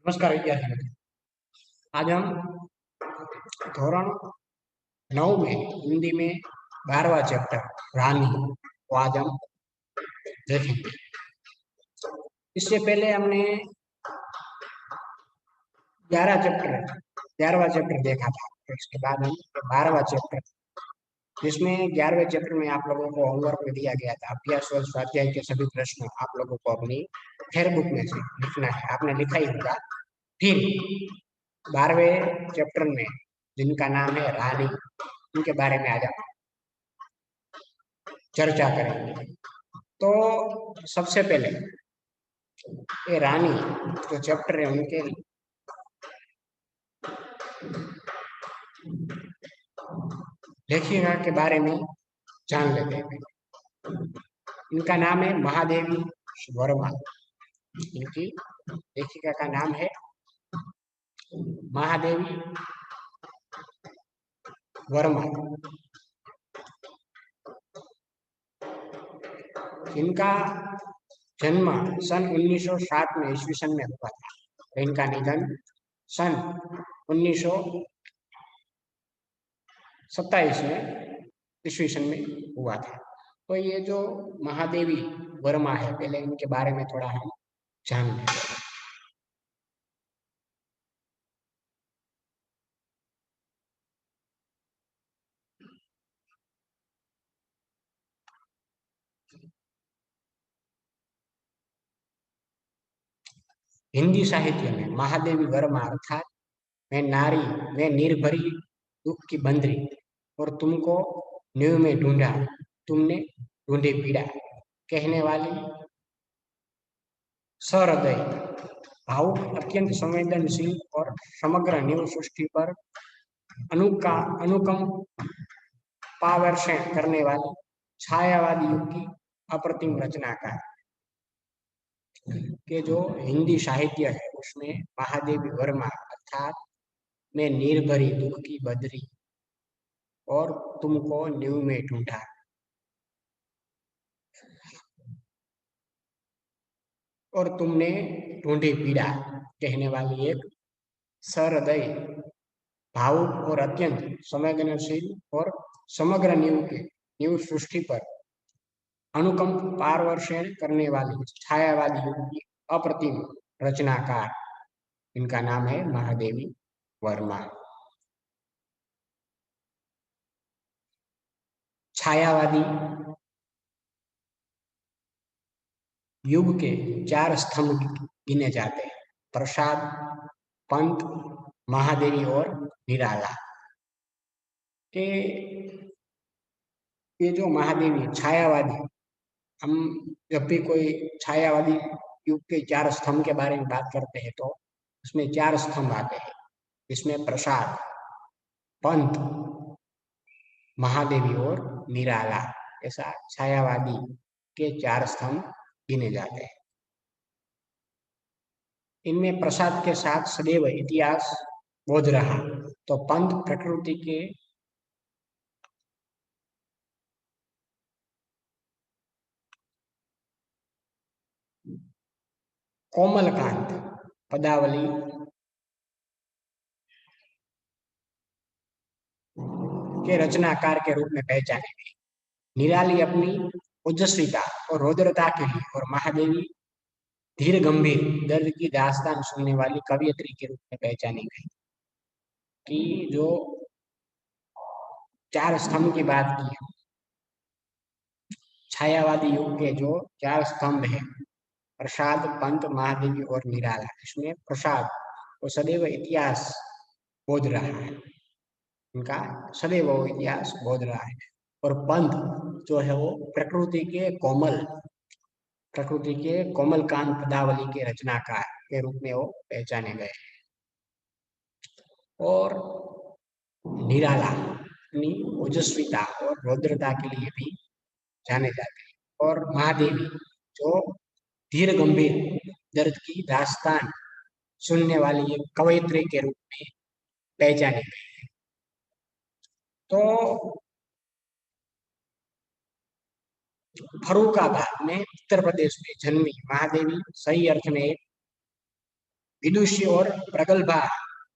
नमस्कार विद्यार्थी मित्रों। आज हम धोरण 9 में हिंदी में 12वां चैप्टर रानी को आज हम देखेंगे। इससे पहले हमने 11वां चैप्टर देखा था। तो इसके बाद हम 12वां चैप्टर, जिसमें 11वें चैप्टर में आप लोगों को होमवर्क में दिया गया था अभ्यास व स्वाध्याय के सभी प्रश्न आप लोगों को अपनी फेयरबुक में से लिखना है। आपने लिखा ही होगा। फिर 12वें चैप्टर में जिनका नाम है रानी, उनके बारे में आज हम चर्चा करेंगे। तो सबसे पहले ये रानी जो चैप्टर है उनके लेखिका के बारे में जान लेते हैं। इनका नाम है महादेवी वर्मा। इनकी लेखिका का नाम है महादेवी वर्मा। इनका जन्म सन 1907 में ईस्वी सन में हुआ था। इनका निधन सन 1927 में ईस्वी सन में हुआ था। तो ये जो महादेवी वर्मा है, पहले इनके बारे में थोड़ा हम जान लेते हैं। हिंदी साहित्य में महादेवी वर्मा अर्थात मैं नारी, मैं निर्भरी दुख की बंदरी, और तुमको नींव में ढूंढा, तुमने ढूंढी पीड़ा कहने वाली सहृदय, भावुक, अत्यंत संवेदनशील और समग्र नींव सृष्टि पर अनुकंप पावर्षण करने वाली छायावादी युग की अप्रतिम रचनाकार के जो हिंदी साहित्य है उसमें महादेवी वर्मा अर्थात मैं निर्भरी दुख की बदरी और तुमको नींव में ढूंढा, और तुमने ढूंढी पीड़ा कहने वाली एक सहृदय, भावुक और अत्यंत संवेदनशील और समग्र नींव सृष्टि पर अनुकंप पारवर्षण करने वाली छायावादी युग की अप्रतिम रचनाकार, इनका नाम है महादेवी वर्मा। छायावादी युग के 4 स्तंभ गिने जाते हैं: प्रसाद, पंत, महादेवी और निराला। ये जो महादेवी छायावादी, हम जब भी कोई छायावादी युग के 4 स्तंभ के बारे में बात करते हैं तो उसमें 4 स्तंभ आते हैं, इसमें प्रसाद, पंत, महादेवी और निराला, ऐसा छायावादी के 4 स्तंभ गिने जाते हैं। इनमें प्रसाद के साथ सदैव इतिहास बोध रहा, तो पंत प्रकृति के कोमलकांत पदावली के रचनाकार के रूप में पहचाने गए। निराली अपनी ओजस्विता और रौद्रता के लिए, और महादेवी धीर गंभीर दर्द की दास्तान सुनने वाली कवियत्री के रूप में पहचानी गई। कि जो 4 स्तंभ की बात की है, छायावादी युग के जो 4 स्तंभ हैं, प्रसाद, पंत, महादेवी और निराला, इसमें प्रसाद वो सदैव इतिहास बोध रहा है, उनका सदैव वो इतिहास बोध रहा है। और पंत जो है वो प्रकृति के कोमलकांत पदावली के रचनाकार के रूप में वो पहचाने गए। और निराला अपनी ओजस्विता और रौद्रता के लिए भी जाने जाते हैं। और महादेवी जो धीर गंभीर दर्द की दास्तान सुनने वाली एक कवयित्री के रूप में पहचाने गए। तो फर्रुखाबाद में उत्तर प्रदेश में जन्मी महादेवी सही अर्थ में एक विदुषी और प्रगल्भा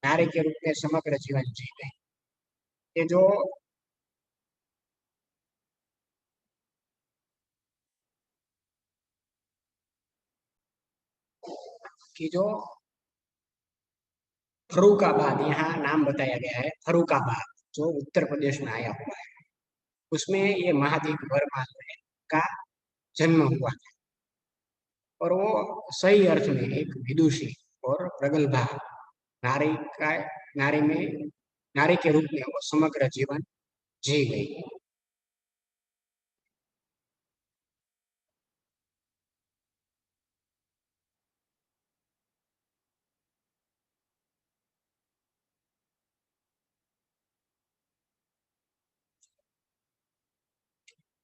नारी के रूप में समग्र जीवन जी गई। ये जो कि जो फर्रुखाबाद यहाँ नाम बताया गया है, फर्रुखाबाद जो उत्तर प्रदेश में आया हुआ है, उसमें ये महादेवी वर्मा जो है का जन्म हुआ था। और वो सही अर्थ में एक विदुषी और प्रगल्भा नारी का नारी में नारी के रूप में वो समग्र जीवन जी गई।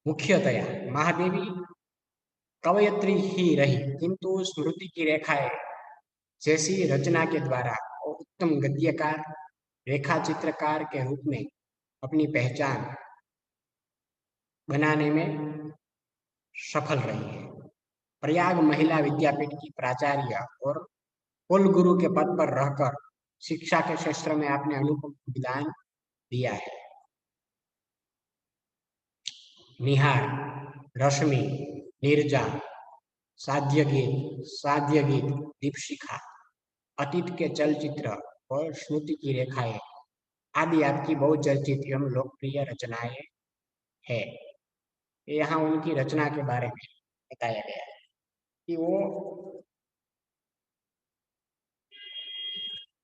मुख्यतया महादेवी कवयत्री ही रही, किंतु स्मृति की रेखाएं जैसी रचना के द्वारा वो उत्तम गद्यकार, रेखा चित्रकार के रूप में अपनी पहचान बनाने में सफल रही है। प्रयाग महिला विद्यापीठ की प्राचार्य और कुल गुरु के पद पर रहकर शिक्षा के क्षेत्र में आपने अनुपम योगदान दिया है। निहार, रश्मि, नीरजा, साध्य गीत, दीपशिखा, अतीत के चलचित्र और स्मृति की रेखाएं आदि आपकी बहुचर्चित एवं लोकप्रिय रचनाएं है। यहाँ उनकी रचना के बारे में बताया गया है कि वो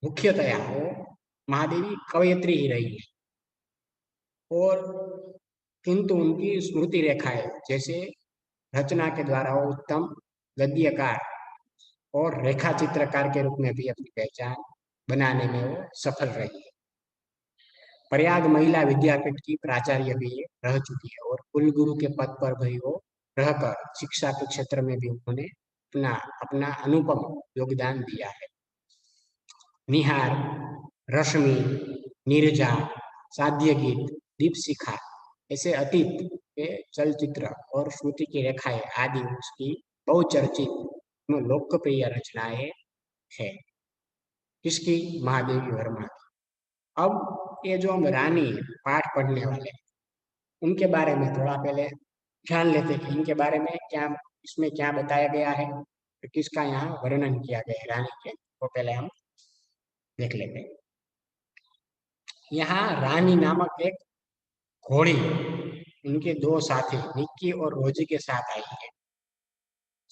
मुख्यतया वो महादेवी कवयित्री ही रही है, और किंतु उनकी स्मृति रेखाएं जैसे रचना के द्वारा वो उत्तम गद्यकार और रेखा चित्रकार के रूप में भी अपनी पहचान बनाने में वो सफल रही है। प्रयाग महिला विद्यापीठ की प्राचार्य भी रह चुकी है और कुलगुरु के पद पर भी वो रहकर शिक्षा के क्षेत्र में भी उन्होंने अपना अपना अनुपम योगदान दिया है। निहार, रश्मि, नीरजा, साध्य गीत, दीपशिखा ऐसे अतीत के चलचित्र और श्रुति की रेखाएं आदि उसकी बहुचर्चित लोकप्रिय रचनाएं है। किसकी? महादेवी वर्मा। अब ये जो हम रानी पाठ पढ़ने वाले हैं, उनके बारे में थोड़ा पहले जान लेते हैं कि इनके बारे में क्या, इसमें क्या बताया गया है, तो किसका यहाँ वर्णन किया गया है रानी के, तो पहले हम देख लेते हैं। यहाँ रानी नामक एक घोड़ी उनके दो साथी निक्की और रोजी के साथ आई है,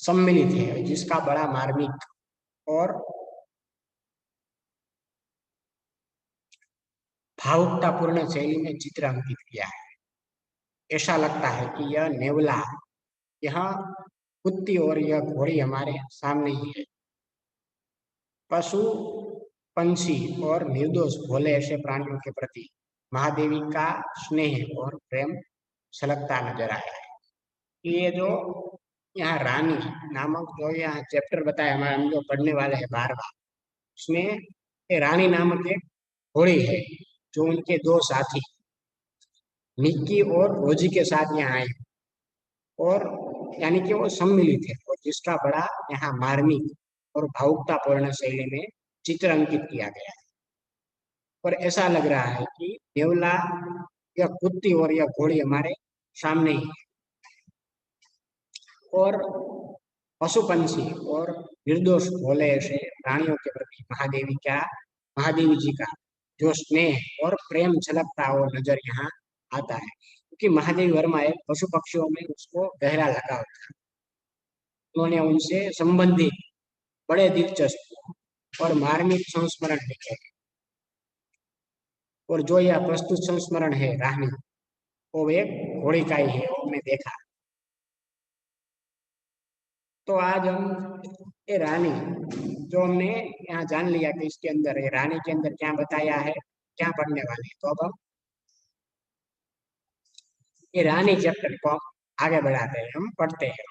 सम्मिलित है, जिसका बड़ा मार्मिक और भावुकतापूर्ण शैली में चित्र अंकित किया है। ऐसा लगता है कि यह नेवला, यह कुत्ती और यह घोड़ी हमारे सामने ही है। पशु, पंछी और निर्दोष भोले ऐसे प्राणियों के प्रति महादेवी का स्नेह और प्रेम छलकता नजर आया है। ये जो यहाँ रानी नामक जो यहाँ चैप्टर बताया हमारे, हम जो पढ़ने वाले हैं 12वां, उसमें ये रानी नामक एक घोड़ी है जो उनके दो साथी निक्की और रोजी के साथ यहाँ आई, और यानी कि वो सम्मिलित है, और जिसका बड़ा यहाँ मार्मिक और भावुकतापूर्ण शैली में चित्र अंकित किया गया है। और ऐसा लग रहा है कि नेवला या कुत्ती और यह घोड़ी हमारे सामने ही है, और पशु पंछी और निर्दोष भोले ऐसे प्राणियों के प्रति महादेवी जी का जो स्नेह और प्रेम झलकता हुआ नजर यहाँ आता है, क्योंकि महादेवी वर्मा एक पशु पक्षियों में उसको गहरा लगाव था। उन्होंने उनसे संबंधित बड़े दिलचस्प और मार्मिक संस्मरण लिखे हैं। और जो यह प्रस्तुत संस्मरण है रानी, वो एक घोड़ी का ही है, वो मैं देखा। तो आज हम ये रानी जो हमने यहाँ जान लिया कि इसके अंदर ये रानी के अंदर क्या बताया है, क्या पढ़ने वाले हैं, तो अब हम ये रानी चैप्टर को आगे बढ़ाते हैं, हम पढ़ते हैं।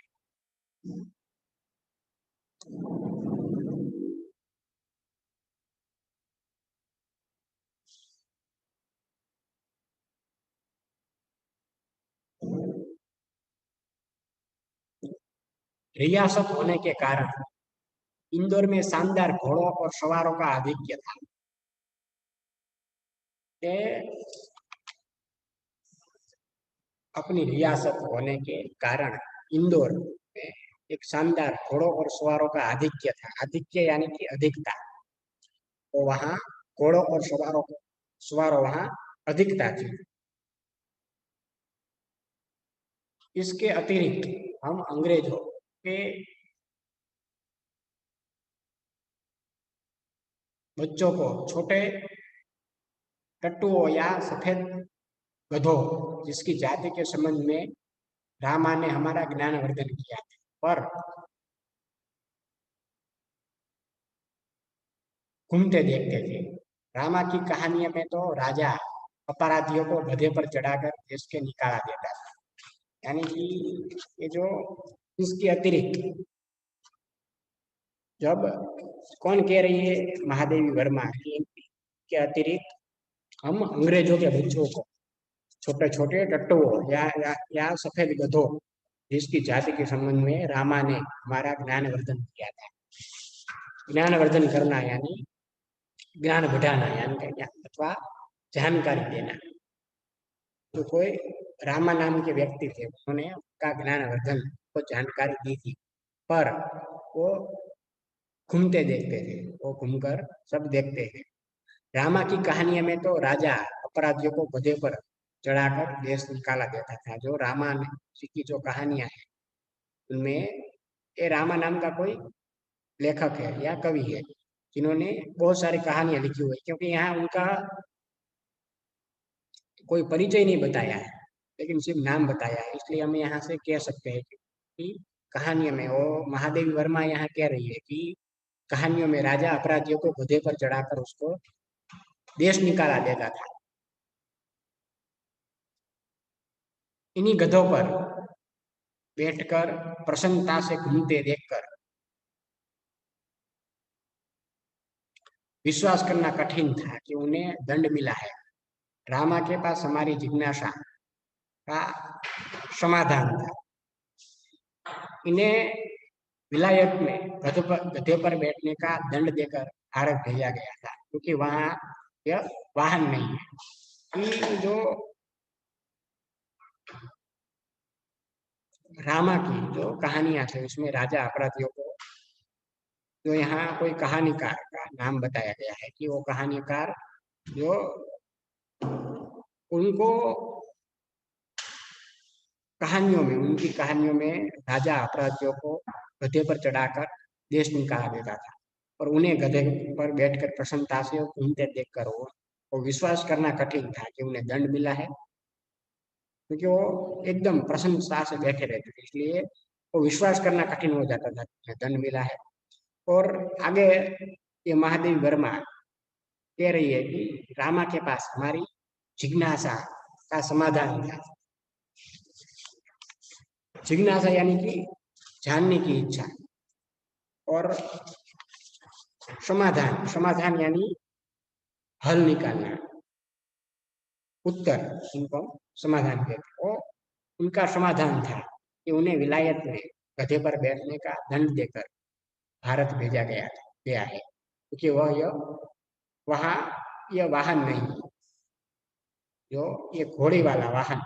रियासत होने के कारण इंदौर में शानदार घोड़ों और सवारों का आधिक्य था। कि अपनी रियासत होने के कारण इंदौर में एक शानदार घोड़ों और सवारों का आधिक्य था। आधिक्य यानी कि अधिकता। तो वहाँ घोड़ों और सवारों वहाँ अधिकता थी। इसके अतिरिक्त हम अंग्रेजों के बच्चों को छोटे टट्टुओं या सफेद गधों जिसकी जाति के संबंध में रामा ने हमारा ज्ञानवर्धन किया था। पर घूमते देखते थे। रामा की कहानियों में तो राजा अपराधियों को गधे पर चढ़ाकर देश के निकाला देता था। यानी कि ये जो इसके अतिरिक्त जब कौन कह रही है महादेवी वर्मा के अतिरिक्त हम अंग्रेजों के बच्चों को छोटे छोटे टट्टुओं या सफेद गधों जिसकी जाति के संबंध में रामा ने हमारा ज्ञानवर्धन किया था। ज्ञानवर्धन करना यानी ज्ञान बढ़ाना यानी अथवा जानकारी देना। तो कोई रामा नाम के व्यक्ति थे, उन्होंने उनका ज्ञानवर्धन को जानकारी दी थी। पर वो घूमते देखते थे, वो घूमकर सब देखते थे। रामा की कहानियों में तो राजा अपराधियों को गधे पर चढ़ाकर देश निकाला देता था। जो रामा जी की जो कहानियां हैं उनमें ये रामा नाम का कोई लेखक है या कवि है जिन्होंने बहुत सारी कहानियां लिखी हुई, क्योंकि यहाँ उनका कोई परिचय नहीं बताया है लेकिन सिर्फ नाम बताया है, इसलिए हम यहाँ से कह सकते हैं कि कहानियों में वो महादेवी वर्मा यहाँ कह रही है कि कहानियों में राजा अपराधियों को गधे पर चढ़ाकर उसको देश निकाला देता था। इन्हीं गधों पर बैठकर प्रसन्नता से घूमते देखकर विश्वास करना कठिन था कि उन्हें दंड मिला है। रामा के पास हमारी जिज्ञासा का समाधान था। इन्हें विलायत में गधे पर बैठने का दंड देकर भारत भेजा गया था, क्योंकि वहां यह वाहन नहीं है। कि जो रामा की जो कहानियां थे उसमें राजा अपराधियों को, जो यहाँ कोई कहानीकार का नाम बताया गया है कि वो कहानीकार जो उनको उनकी कहानियों में राजा अपराधियों को गधे पर चढ़ाकर देश निकाला देता था। और उन्हें गधे पर बैठकर प्रसन्नता से घूमते देखकर वो विश्वास करना कठिन था कि उन्हें दंड मिला है, क्योंकि वो एकदम प्रसन्नता से बैठे रहते थे, इसलिए वो विश्वास करना कठिन हो जाता था कि उन्हें दंड मिला है। और आगे ये महादेवी वर्मा कह रही है कि रामा के पास हमारी जिज्ञासा का समाधान था। जिज्ञासा यानी कि जानने की इच्छा, और समाधान यानी हल निकालना, उत्तर, उनको समाधान कहते हैं। उनका समाधान था कि उन्हें विलायत में गधे पर बैठने का दंड देकर भारत भेजा गया है, क्योंकि वहाँ यह वाहन नहीं, जो ये घोड़े वाला वाहन,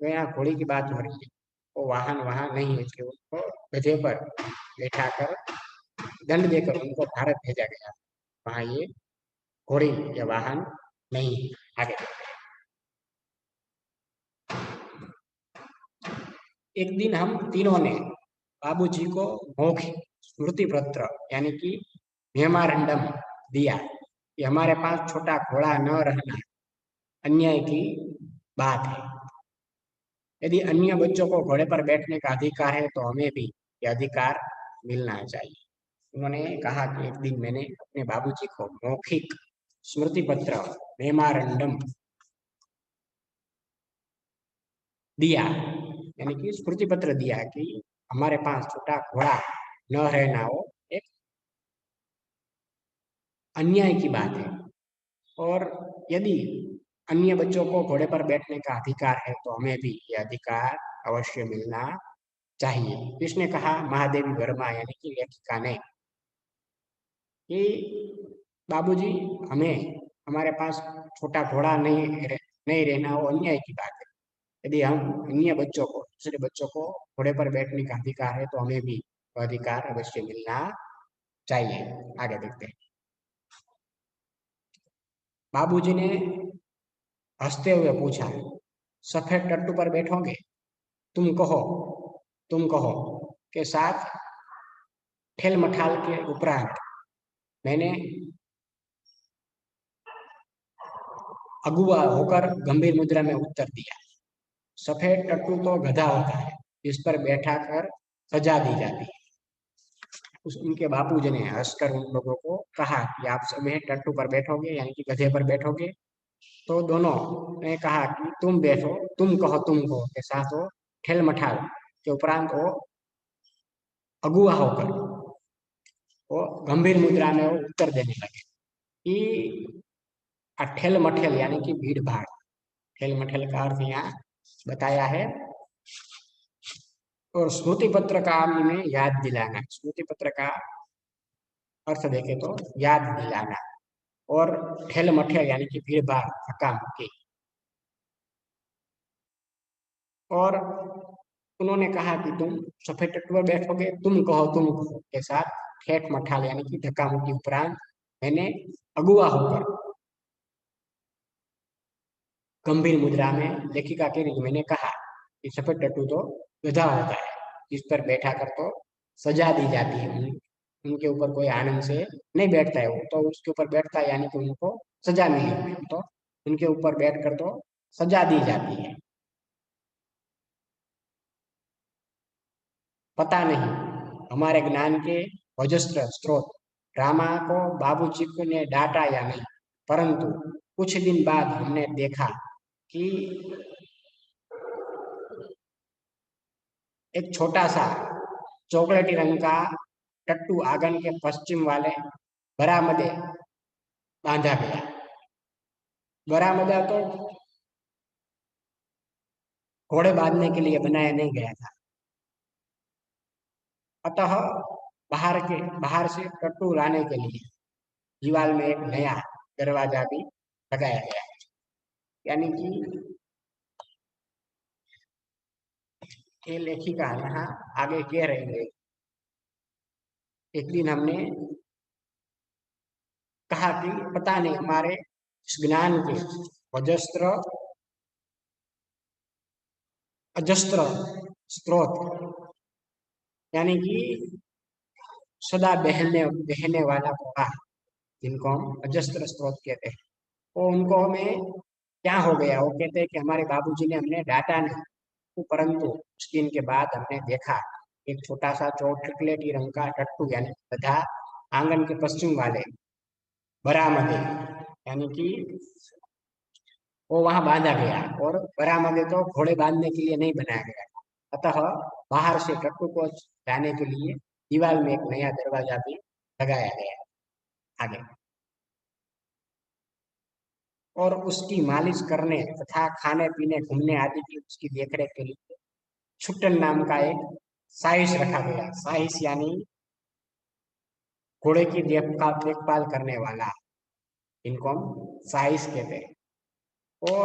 तो यहाँ घोड़े की बात हो रही है, वो वाहन वहाँ नहीं है, इसलिए उनको गधे पर बैठाकर दंड देकर उनको भारत भेजा गया। वहाँ ये घोड़े या वाहन नहीं है। आगे एक दिन हम तीनों ने बाबूजी को मौखिक स्मृति पत्र यानी कि मेमोरेंडम दिया कि हमारे पास छोटा घोड़ा न रहना अन्याय की बात है। यदि अन्य बच्चों को घोड़े पर बैठने का अधिकार है तो हमें भी यह अधिकार मिलना चाहिए। उन्होंने कहा कि एक दिन मैंने अपने बाबूजी को मौखिक स्मृति पत्र मेमोरेंडम दिया, यानी कि स्मृति पत्र दिया कि हमारे पास छोटा घोड़ा न रहना हो एक अन्याय की बात है, और यदि अन्य बच्चों को घोड़े पर बैठने का अधिकार है तो हमें भी यह अधिकार अवश्य मिलना चाहिए। किसने कहा? महादेवी वर्मा यानी कि लेखिका ने। कि बाबूजी, हमें हमारे पास छोटा घोड़ा नहीं रहना वो अन्याय की बात है। यदि हम अन्य बच्चों को, दूसरे बच्चों को घोड़े पर बैठने का अधिकार है, तो हमें भी वो अधिकार अवश्य मिलना चाहिए। आगे देखते हैं। बाबूजी ने हंसते हुए पूछा, सफेद टट्टू पर बैठोगे? तुम कहो तुम कहो के साथ ठेल मठाल के उपरांत मैंने अगुआ होकर गंभीर मुद्रा में उत्तर दिया, सफेद टट्टू तो गधा होता है, इस पर बैठा कर सजा दी जाती है। उनके बापूजी ने हंसकर उन लोगों को कहा कि आप सभी टट्टू पर बैठोगे, यानी कि गधे पर बैठोगे। तो दोनों ने कहा कि तुम बैठो, तुम कहो के साथ वो ठेल मठाल के उपरांत वो अगुआ होकर वो गंभीर मुद्रा में वो उत्तर देने लगे कि ठेल मठेल यानी कि भीड़ भाड़। ठेल मठेल का अर्थ यहाँ बताया है। और स्मृति पत्र का में याद दिलाना, स्मृति पत्र का अर्थ देखे तो याद दिलाना। और ठेल मठेल यानी कि भीड़ भाड़, धक्का मुक्की। और उन्होंने कहा कि तुम सफेद टट्टू पर बैठोगे, तुम कहो के साथ ठेठ मठाल यानी कि धक्का मुक्की उपरांत मैंने अगुआ होकर गंभीर मुद्रा में लेखिका के रूप मैंने कहा कि सफेद टट्टू तो गधा होता है, जिस पर बैठा कर तो सजा दी जाती है। उनके ऊपर कोई आनंद से नहीं बैठता है, वो तो उसके ऊपर बैठता है यानी कि उनको सजा मिली हुई है, तो उनके ऊपर बैठ कर तो सजा दी जाती है। पता नहीं हमारे ज्ञान के अजस्त्र स्रोत रामा को बाबूजी को ने डांटा या नहीं, परंतु कुछ दिन बाद हमने देखा कि एक छोटा सा चॉकलेटी रंग का टट्टू आंगन के पश्चिम वाले बरामदे बांधा गया। बरामदा तो घोड़े बांधने के लिए बनाया नहीं गया था, अतः बाहर से टट्टू लाने के लिए दीवार में एक नया दरवाजा भी लगाया गया। यानी कि ये लेखिका यहाँ आगे कह रही है, एक दिन हमने कहा कि पता नहीं हमारे ज्ञान के अजस्त्र अजस्त्र स्रोत यानी कि सदा बहने बहने वाला प्रवाह, जिनको हम अजस्त्र स्रोत कहते हैं, वो उनको हमें क्या हो गया। वो कहते हैं कि हमारे बाबूजी ने हमने डांटा नहीं, परंतु कुछ दिन के बाद हमने देखा एक छोटा सा चॉकलेटी रंग का टट्टू यानी गधा आंगन के पश्चिम वाले बरामदे यानी कि वो वहां बांधा गया। और बरामदे तो घोड़े बांधने के लिए नहीं बनाया गया, अतः बाहर से टट्टू को जाने के लिए दीवार में एक नया दरवाजा भी लगाया गया। आगे, और उसकी मालिश करने तथा खाने पीने घूमने आदि की उसकी देखरेख के लिए छुट्टन नाम का एक साइस रखा गया। साइस यानी घोड़े की देखभाल करने वाला, इनको हम साइस कहते हैं। वो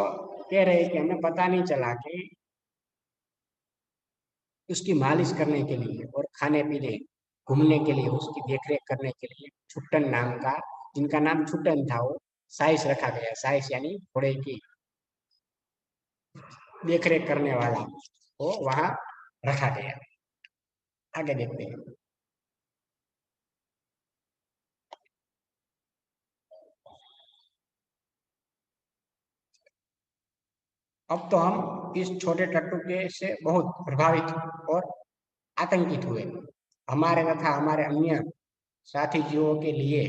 कह रहे कि हमें पता नहीं चला कि उसकी मालिश करने के लिए और खाने पीने घूमने के लिए उसकी देखरेख करने के लिए छुट्टन नाम का, जिनका नाम छुट्टन था, वो साइस रखा गया। साइस यानी घोड़े की देखरेख करने वाला, वो वहां रखा गया। आगे देखते हैं। अब तो हम इस छोटे टट्टू के से बहुत प्रभावित और आतंकित हुए। हमारे तथा हमारे अन्य साथी जीवों के लिए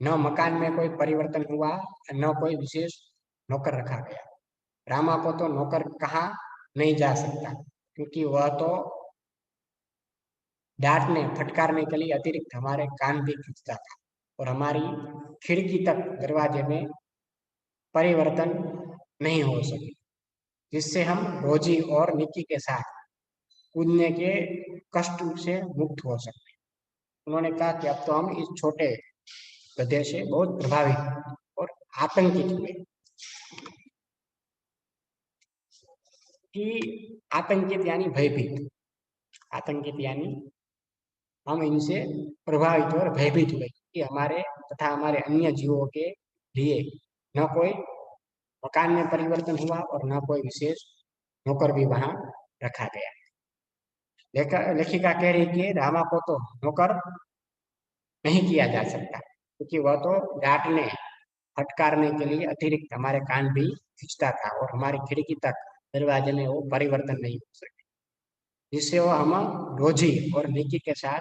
न मकान में कोई परिवर्तन हुआ, न कोई विशेष नौकर रखा गया। रामा को तो नौकर कहा नहीं जा सकता, क्योंकि वह तो डांटने फटकारने के लिए अतिरिक्त हमारे कान भी खींचता था, और हमारी खिड़की तक दरवाजे में परिवर्तन नहीं हो सके, जिससे हम रोजी और निक्की के साथ कूदने के कष्ट से मुक्त हो सकते। उन्होंने कहा कि अब तो हम इस छोटे गधे से बहुत प्रभावित और आतंकित हुए कि आतंकित यानी भयभीत, आतंकित यानी हम इनसे प्रभावित और भयभीत हुए कि हमारे तथा हमारे अन्य जीवों के लिए न कोई मकान में परिवर्तन हुआ और न कोई विशेष नौकर भी वहां रखा गया। लेखिका कह रही कि रामा को तो नौकर नहीं किया जा सकता क्योंकि वह तो डांटने फटकारने के लिए अतिरिक्त हमारे कान भी खींचता था और हमारी खिड़की तक दरवाजे में वो परिवर्तन नहीं हो सके, जिससे वो हम रोजी और नेकी के साथ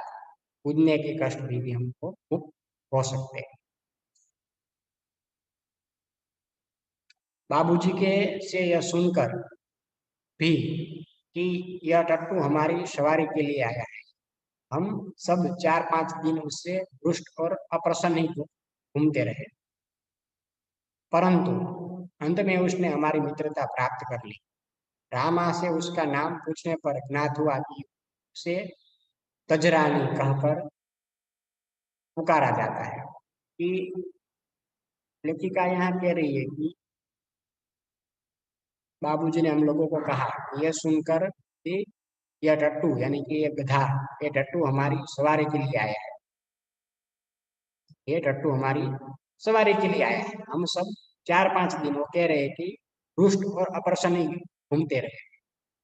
कूदने के कष्ट भी हमको मुक्त हो सकते हैं। बाबूजी के से यह सुनकर भी कि यह टट्टू हमारी सवारी के लिए आया है, हम सब 4-5 दिन उससे रुष्ट और अप्रसन्न ही घूमते रहे, परंतु अंत में उसने हमारी मित्रता प्राप्त कर ली। रामा से उसका नाम पूछने पर ज्ञात हुआ कि उसे तजरानी कहकर पुकारा जाता है। कि लेखिका यहाँ कह रही है कि बाबूजी ने हम लोगों को कहा यह सुनकर कि यह टट्टू यानी कि ये गधा, ये टट्टू हमारी सवारी के लिए आया है, ये टट्टू हमारी सवारी के लिए आया है। हम सब 4-5 दिन वो कह रहे कि रुष्ट और अप्रसन्न ही घूमते रहे,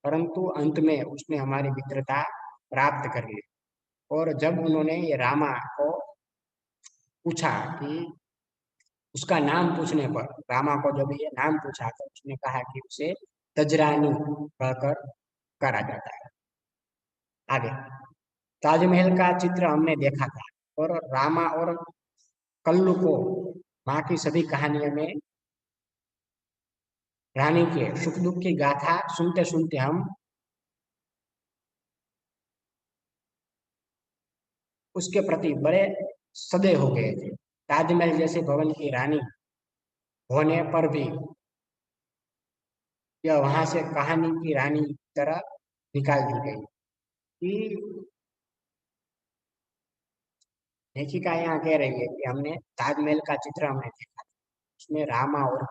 परंतु अंत में उसने हमारी मित्रता प्राप्त कर ली। और जब उन्होंने ये रामा को पूछा कि उसका नाम पूछने पर, रामा को जब ये नाम पूछा तो उसने कहा कि उसे तजरानी कहकर करा जाता है। आगे ताजमहल का चित्र हमने देखा था और रामा और कल्लू को माँ की सभी कहानियों में रानी के सुख दुख की गाथा सुनते सुनते हम उसके प्रति बड़े सदे हो गए थे। ताजमहल जैसे भवन की रानी होने पर भी यह वहां से कहानी की रानी की तरह निकाल दी गई। कि लेखिका यहाँ कह रही है कि हमने ताजमहल का चित्र हमने देखा, उसमें रामा और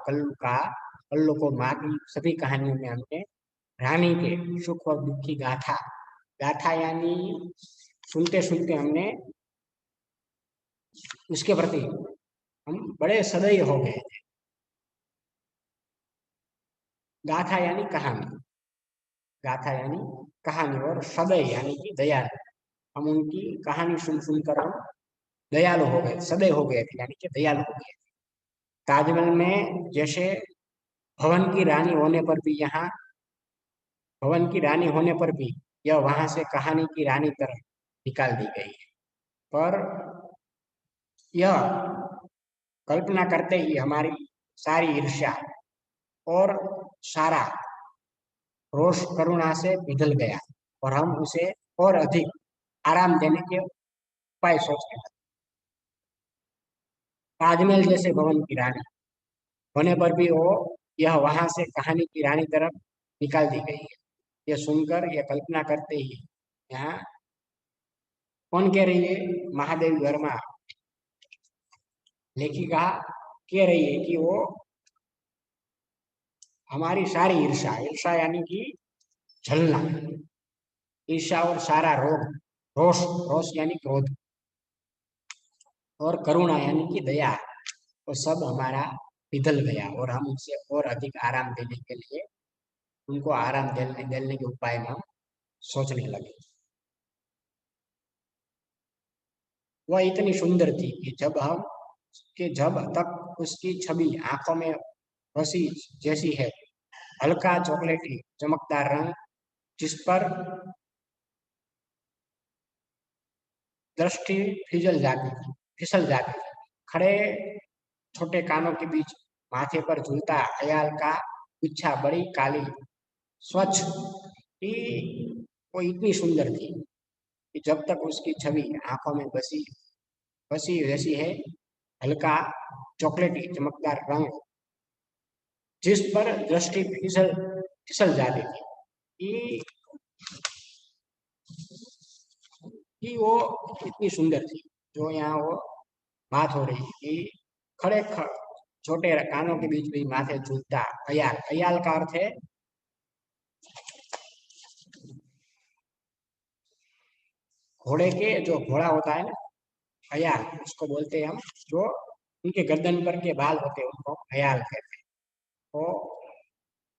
कल्लू को माँ की सभी कहानियों में हमने रानी के सुख और दुख की गाथा, गाथा यानी सुनते सुनते हमने उसके प्रति हम बड़े सदैव हो गए थे। गाथा यानी कहानी, गाथा यानी कहानी और सदैव यानी कि दयालु, हम उनकी कहानी सुन सुनकर हम दयालु हो गए, सदैव हो गए थे यानी कि दयालु हो गए। ताजमहल में जैसे भवन की रानी होने पर भी यहाँ भवन की रानी होने पर भी यह वहां से कहानी की रानी तरह निकाल दी गई है। पर यह कल्पना करते ही हमारी सारी ईर्ष्या और सारा रोष करुणा से पिघल गया और हम उसे और अधिक आराम देने के उपाय सोचने लगे। ताजमहल जैसे भवन की रानी होने पर भी वो यह वहां से कहानी की रानी तरफ निकाल दी गई है। ये सुनकर यह कल्पना करते ही यहाँ कौन कह रही है, महादेवी वर्मा लेखिका कह रही है कि वो हमारी सारी ईर्षा, ईर्षा यानी कि जलना, ईर्षा और सारा रोग, रोष, रोष यानी क्रोध और करुणा यानी कि दया, वो सब हमारा पिघल गया और हम उनसे और अधिक आराम देने के लिए उनको आराम दिलने के उपाय में हम सोचने लगे। वह इतनी सुंदर थी कि जब तक उसकी छवि आंखों में बसी जैसी है, हल्का चॉकलेटी चमकदार रंग जिस पर दृष्टि फिसल जाती थी, खड़े छोटे कानों के बीच माथे पर झूलता अयाल का गुच्छा, बड़ी काली स्वच्छ कि वो इतनी सुंदर थी कि जब तक उसकी छवि आंखों में बसी बसी जैसी है, हल्का चॉकलेटी चमकदार रंग जिस पर दृष्टि फिसल फिसल जाती थी कि कि वो इतनी सुंदर थी। जो यहाँ वो बात हो रही कि खड़ेखर छोटे कानों के बीच भी माथे झूलता अयाल। अयाल का अर्थ है घोड़े के, जो घोड़ा होता है ना, अयाल उसको बोलते हैं हम। जो उनके गर्दन पर के बाल होते हैं उनको अयाल कहते हैं। वो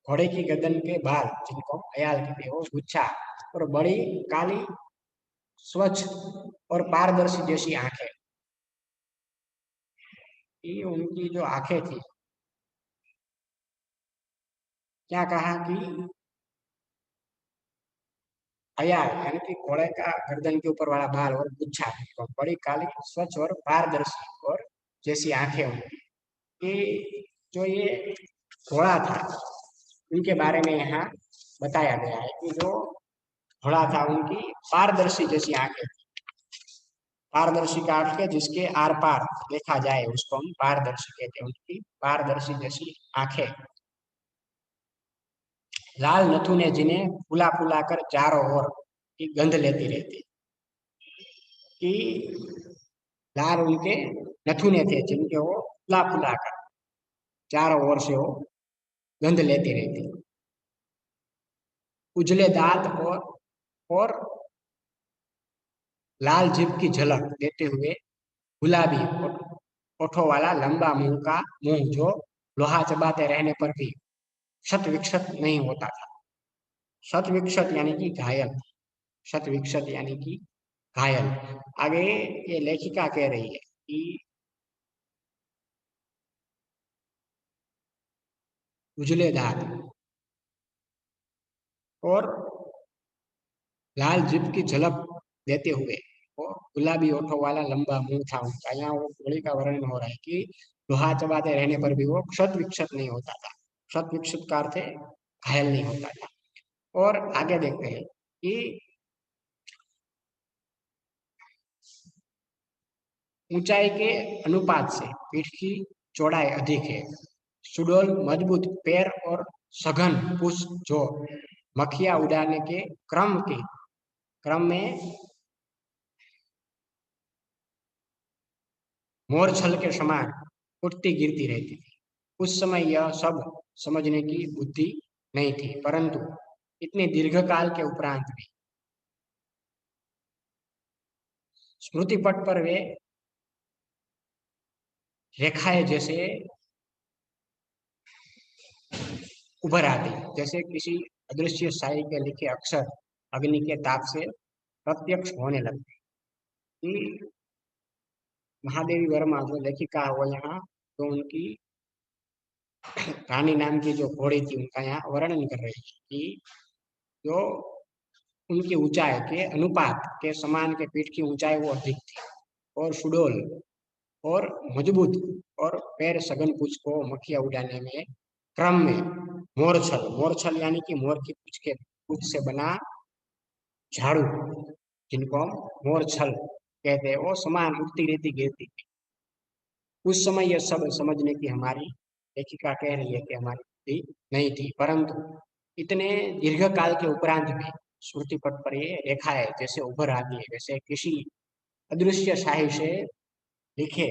घोड़े की गर्दन के बाल जिनको अयाल कहते हैं, वो गुच्छा और बड़ी काली स्वच्छ और पारदर्शी जैसी आंखें। ये उनकी जो आंखें थी, क्या कहा कि अयाल यानी कि घोड़े का गर्दन के ऊपर वाला बाल और गुच्छा तो बड़ी काली स्वच्छ और पारदर्शी और जैसी आंखें उनकी। ये जो ये घोड़ा था उनके बारे में यहाँ बताया गया है कि जो घोड़ा था उनकी पारदर्शी जैसी आंखें थी। पारदर्शी का अर्थ है जिसके आर पार देखा जाए उसको हम पारदर्शी कहते हैं। उनकी पारदर्शी जैसी आंखें, लाल नथुने जिन्हें फुला फुला कर चारों ओर की गंध लेती रहती। कि लाल उनके नथुने थे जिनके वो फुला फुला कर चारों ओर से वो गंध लेती रहती। उजले दांत और लाल जीभ की झलक देते हुए गुलाबी ओठों वाला लंबा मुंह जो लोहा चबाते रहने पर भी शत विक्षत नहीं होता था। शत विक्षत यानी कि घायल। शत विक्षत यानी कि घायल। आगे ये लेखिका कह रही है कि उजले दांत और लाल जीभ की झलक देते हुए वो गुलाबी ओठों वाला लंबा मुंह था उनका। यहाँ वो घोड़ी का वर्णन हो रहा है कि लोहा चबाते रहने पर भी वो क्षत विक्षत नहीं होता था। क्षत विक्षत का अर्थ है घायल नहीं होता था। और आगे देखते हैं कि ऊंचाई के अनुपात से पीठ की चौड़ाई अधिक है। सुडौल मजबूत पैर और सघन पूंछ जो मक्खियां उड़ाने के क्रम में मोरछल के समान उठती गिरती रहती थी। उस समय यह सब समझने की बुद्धि नहीं थी, परंतु इतने दीर्घकाल के उपरांत भी स्मृति पट पर वे रेखाएं जैसे उभर आती, जैसे किसी अदृश्य शाही के लिखे अक्षर अग्नि के ताप से प्रत्यक्ष होने लगते। कि महादेवी वर्मा जो लेखिका वो यहाँ तो उनकी रानी नाम की जो घोड़ी थी उनका यहाँ वर्णन कर रही है कि जो उनकी ऊंचाई के अनुपात के समान के पीठ की ऊंचाई वो अधिक थी और सुडोल और मजबूत और पैर सघन पूंछ को मक्खियां उड़ाने में क्रम में मोरछल। मोरछल यानी कि मोर की पूंछ से बना झाड़ू जिनको हम मोरछल कहते हैं, वो समान उड़ती रहती गिरती थी। उस समय यह सब समझने की हमारी लेखिका कह रही है कि हमारी बुद्धि नहीं थी, परंतु इतने दीर्घ काल के उपरांत भी स्मृति पट पर ये रेखाएं जैसे उभर आती है, जैसे किसी अदृश्य शाही से लिखे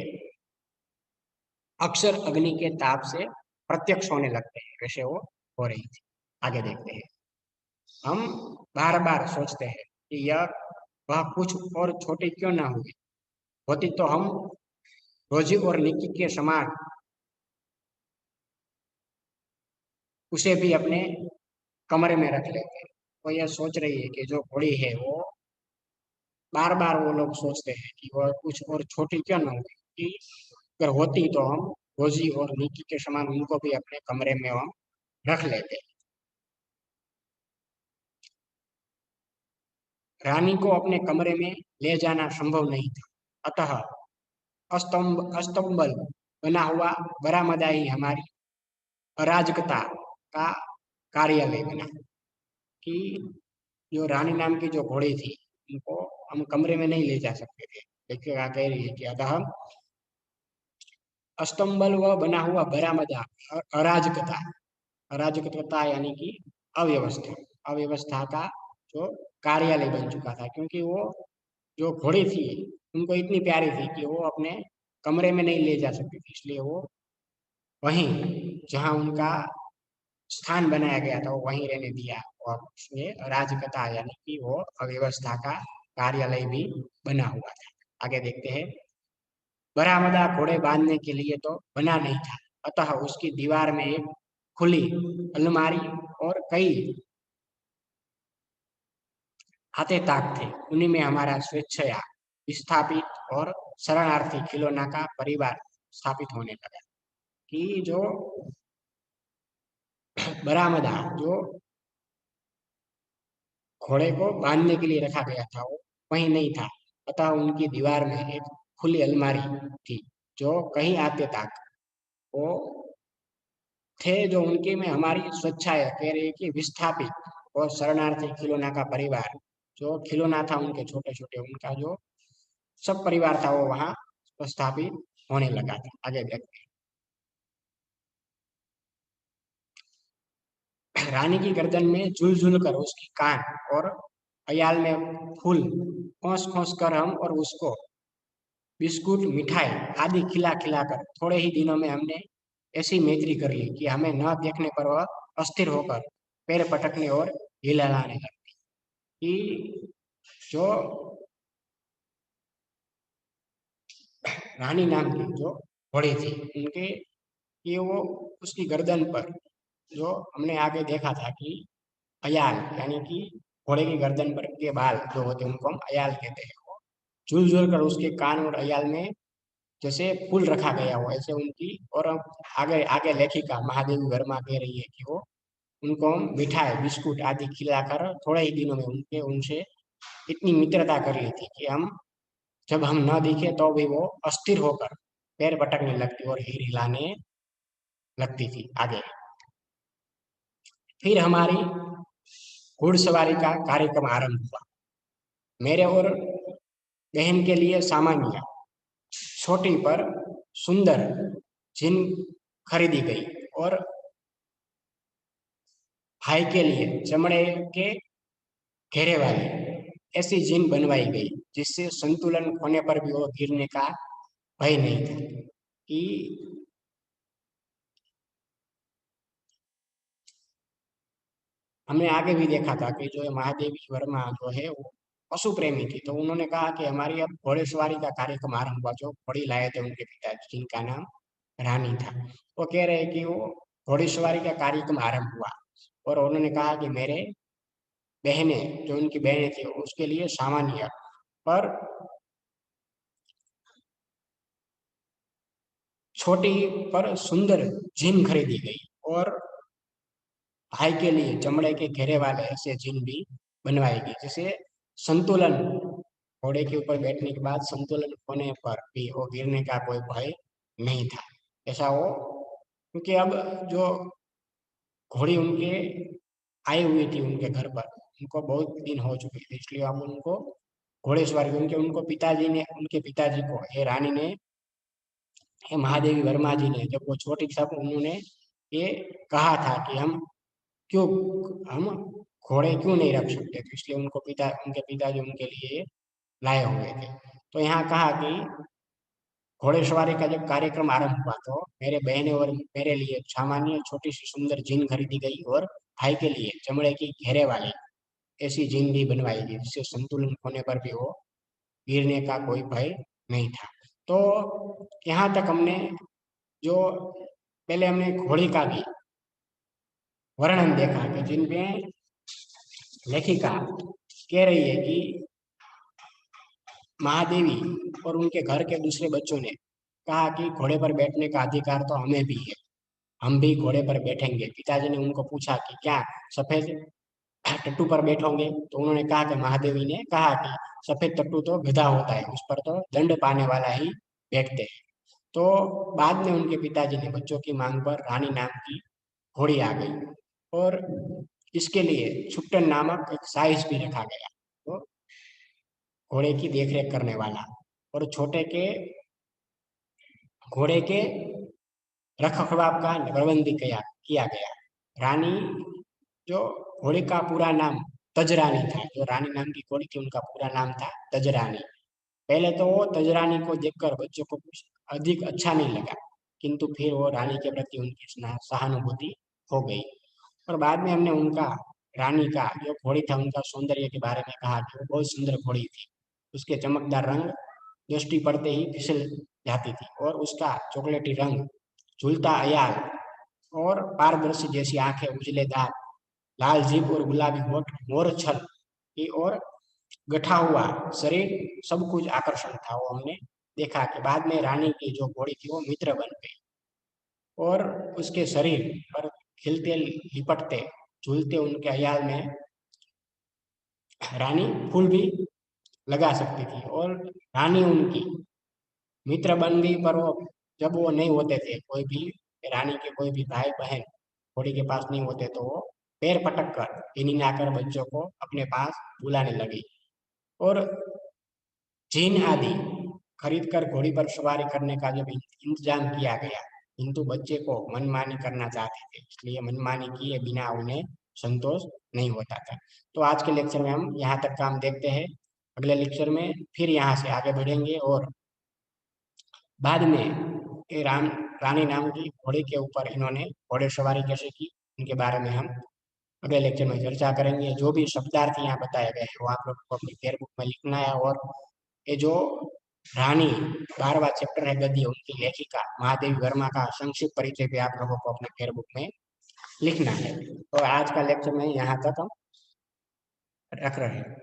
अक्षर अग्नि के ताप से प्रत्यक्ष होने लगते हैं, वैसे वो हो रही थी। आगे देखते हैं। हम बार बार सोचते हैं कि यह वह कुछ और छोटी क्यों ना हुई होती तो हम रोजी और निक्की के समान उसे भी अपने कमरे में रख लेते। वो यह सोच रही है कि जो घोड़ी है वो बार बार वो लोग सोचते हैं कि वह कुछ और छोटी क्यों ना होती कि अगर होती तो हम रोजी और निक्की के समान उनको भी अपने कमरे में हम रख लेते। रानी को अपने कमरे में ले जाना संभव नहीं था, अतः अस्तंबल बना हुआ बरामदा ही हमारी अराजकता का कार्यालय बना। कि जो रानी नाम की जो घोड़ी थी उनको हम कमरे में नहीं ले जा सकते थे। देखिए कह रही है कि अतः अस्तंबल व बना हुआ बरामदा अराजकता। अराजकता यानी कि अव्यवस्था। अव्यवस्था का जो कार्यालय बन चुका था, क्योंकि वो जो घोड़ी थी उनको इतनी प्यारी थी कि वो अपने कमरे में नहीं ले जा सकती थी, इसलिए वो वहीं जहाँ उनका स्थान बनाया गया था वो वहीं रहने दिया। और उसमें राजकथा यानी कि वो अव्यवस्था का कार्यालय भी बना हुआ था। आगे देखते हैं। बरामदा घोड़े बांधने के लिए तो बना नहीं था, अतः उसकी दीवार में एक खुली अलमारी और कई हाथे ताक थे। उन्हीं में हमारा स्वेच्छया विस्थापित और शरणार्थी खिलौना का परिवार स्थापित होने लगा। कि जो बरामदा जो घोड़े को बांधने के लिए रखा गया था वो वहीं नहीं था, अतः उनकी दीवार में एक खुली अलमारी थी जो कहीं आते तक वो थे, जो उनके में हमारी स्वेच्छाएं कह रही है कि विस्थापित और शरणार्थी खिलौना का परिवार, जो खिलौना था उनके छोटे छोटे उनका जो सब परिवार था वो वहां स्थापित होने लगा था। आगे देखते हैं। रानी की गर्दन में झुलझुल कर उसकी कान और अयाल में फूल खोस खोस कर हम और उसको बिस्कुट मिठाई आदि खिला खिलाकर थोड़े ही दिनों में हमने ऐसी मैत्री कर ली कि हमें न देखने पर वह अस्थिर होकर पैर पटकने और हिलाने लगी। कि जो रानी नाम की जो घोड़ी थी उनके, ये वो उसकी गर्दन पर जो हमने आगे देखा था कि अयाल यानी कि घोड़े की गर्दन पर के बाल जो होते हैं उनको हम अयाल कहते हैं। वो झूल झूल कर उसके कान और अयाल में जैसे फूल रखा गया हो ऐसे उनकी। और आगे आगे लेखिका महादेवी वर्मा कह रही है कि वो उनको हम मिठाई बिस्कुट आदि खिलाकर थोड़े ही दिनों में उनके उनसे इतनी मित्रता कर ली थी कि हम जब हम न दिखे तो भी वो अस्थिर होकर पैर पटकने लगती और हीर हिलाने लगती थी। आगे फिर हमारी घुड़सवारी का कार्यक्रम आरंभ हुआ। मेरे और बहन के लिए सामान्य छोटी पर सुंदर जीन खरीदी गई और भाई के लिए चमड़े के घेरे वाली ऐसी जीन बनवाई गई जिससे संतुलन खोने पर भी वो गिरने का भय नहीं था। कि हमने आगे भी देखा था कि जो महादेवी वर्मा जो है वो पशु प्रेमी थी, तो उन्होंने कहा कि हमारी अब घोड़ेसवारी का कार्यक्रम आरंभ हुआ। जो घोड़ी लाए थे उनके पिताजी जिनका नाम रानी था, वो कह रहे हैं कि वो घोड़ेसवारी का कार्यक्रम आरंभ हुआ और उन्होंने कहा कि मेरे बहनें जो उनकी बहनें थी उसके लिए सामान्य पर छोटी पर सुंदर जीन खरीदी गई और भाई के लिए चमड़े के घेरे वाले ऐसे जिन भी बनवाई गई जिसे संतुलन घोड़े के ऊपर बैठने के बाद संतुलन होने पर भी वो गिरने का कोई भय नहीं था। ऐसा वो, क्योंकि अब जो घोड़ी उनके आई हुई थी उनके घर पर, उनको बहुत दिन हो चुके थे, इसलिए अब उनको घोड़े सवारी उनके उनको पिताजी ने उनके पिताजी को ये रानी ने ये महादेवी वर्मा जी ने जब वो छोटी तब उन्होंने ये कहा था कि हम क्यों हम घोड़े क्यों नहीं रख सकते, तो इसलिए उनको उनके पिताजी उनके लिए लाए हुए थे। तो यहाँ कहा कि घोड़ेसवारी का जब कार्यक्रम आरंभ हुआ तो मेरे बहने और मेरे लिए सामान्य छोटी सी सुंदर जीन खरीदी गई और भाई के लिए चमड़े की घेरे वाली ऐसी जीन भी बनवाई गई जिससे संतुलन होने पर भी वो गिरने का कोई भय नहीं था। तो यहाँ तक हमने जो पहले हमने घोड़ी का भी वर्णन देखा कि जिनमें लेखिका कह रही है कि महादेवी और उनके घर के दूसरे बच्चों ने कहा कि घोड़े पर बैठने का अधिकार तो हमें भी है, हम भी घोड़े पर बैठेंगे। पिताजी ने उनको पूछा कि क्या सफेद टट्टू पर बैठोगे, तो उन्होंने कहा कि महादेवी ने कहा कि सफेद टट्टू तो गधा होता है, उस पर तो दंड पाने वाला ही बैठते हैं। तो बाद में उनके पिताजी ने बच्चों की मांग पर रानी नाम की घोड़ी आ गई और इसके लिए छुट्टन नामक एक साइज भी रखा गया, तो घोड़े की देखरेख करने वाला। और छोटे के घोड़े के रखरखाव का प्रबंध किया किया गया। रानी जो घोड़े का पूरा नाम तजरानी था। जो रानी नाम की घोड़ी थी उनका पूरा नाम था तजरानी। पहले तो वो तजरानी को देखकर बच्चों को कुछ अधिक अच्छा नहीं लगा, किंतु फिर वो रानी के प्रति उनकी सहानुभूति हो गई। और बाद में हमने उनका, रानी का जो घोड़ी था उनका सौंदर्य के बारे में कहा कि वो बहुत सुंदर घोड़ी थी। उसके चमकदार रंग दृष्टि पड़ते ही फिसल जाती थी, और उसका चॉकलेटी रंग, झूलता अयाल और पारदर्शी जैसी आंखें, उजले दांत, लाल जीभ और गुलाबी होठ, मोर छल की और गठा हुआ शरीर, सब कुछ आकर्षण था। वो हमने देखा कि बाद में रानी की जो घोड़ी थी वो मित्र बन गई, और उसके शरीर पर खिलते, लिपटते, झूलते उनके अयाल में रानी फूल भी लगा सकती थी। और रानी उनकी मित्र बन गई, पर वो जब वो नहीं होते थे, कोई भी रानी के कोई भी भाई बहन घोड़ी के पास नहीं होते, तो वो पैर पटक कर, हिनहिनाकर बच्चों को अपने पास बुलाने लगी। और जीन आदि खरीद कर घोड़ी पर सवारी करने का जब इंतजाम किया गया, किंतु बच्चे को मनमानी करना चाहते थे, इसलिए मनमानी किए बिना उन्हें संतोष नहीं होता था। तो आज के लेक्चर में हम यहाँ तक काम देखते हैं। अगले लेक्चर में फिर यहाँ से आगे बढ़ेंगे, और बाद में ये रानी नाम की घोड़ी के ऊपर इन्होंने घोड़े सवारी कैसे की, इनके बारे में हम अगले लेक्चर में चर्चा करेंगे। जो भी शब्दार्थ यहाँ बताए गए हैं वो आप लोगों को अपनी फेयर बुक में लिखना है। और ये जो रानी 12वां चैप्टर है गद्य, उनकी लेखिका महादेवी वर्मा का संक्षिप्त परिचय भी आप लोगों को अपने फेयर बुक में लिखना है। तो आज का लेक्चर में यहाँ तक हम रख रहे हैं।